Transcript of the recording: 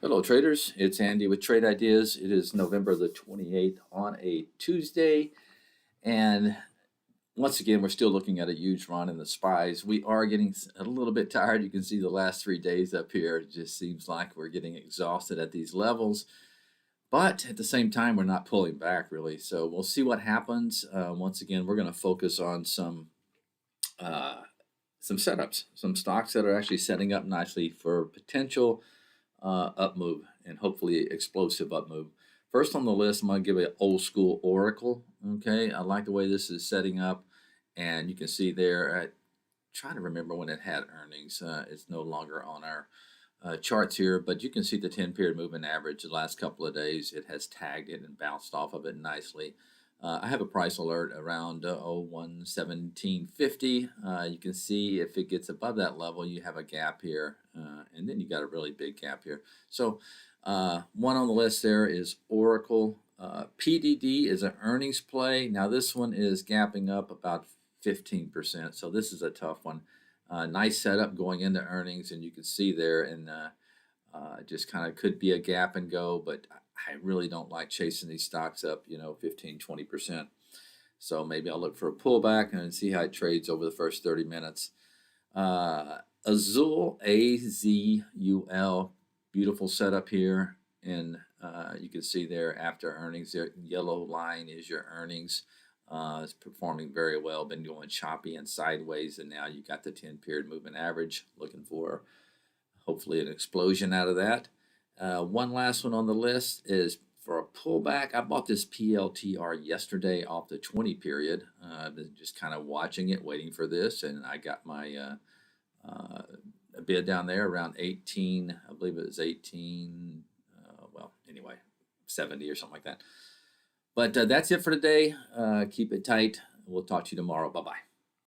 Hello, traders. It's Andy with Trade Ideas. It is November the 28th on a Tuesday. And once again, we're still looking at a huge run in the SPYs. We are getting a little bit tired. You can see the last 3 days up here. It just seems like we're getting exhausted at these levels. But at the same time, we're not pulling back really. So we'll see what happens. Once again, we're going to focus on some setups, some stocks that are actually setting up nicely for potential up move and hopefully explosive up move. First on the list, I'm going to give an old school Oracle. Okay, I like the way this is setting up, and you can see there. I trying to remember when it had earnings. It's no longer on our charts here, but you can see the 10-period moving average the last couple of days. It has tagged it and bounced off of it nicely. I have a price alert around 117.50. You can see if it gets above that level, you have a gap here, and then you got a really big gap here. So one on the list there is Oracle. PDD is an earnings play. Now this one is gapping up about 15%, so this is a tough one. Nice setup going into earnings, and you can see there, and just kind of could be a gap and go, but I really don't like chasing these stocks up, 15, 20%. So maybe I'll look for a pullback and see how it trades over the first 30 minutes. Azul, A-Z-U-L, beautiful setup here. And you can see there after earnings, the yellow line is your earnings. It's performing very well, been going choppy and sideways, and now you got the 10-period moving average, looking for hopefully an explosion out of that. One last one on the list is for a pullback. I bought this PLTR yesterday off the 20 period. I've been just kind of watching it, waiting for this, and I got my a bid down there around 18. I believe it was 18. Well, anyway, 70 or something like that. But that's it for today. Keep it tight. We'll talk to you tomorrow. Bye-bye.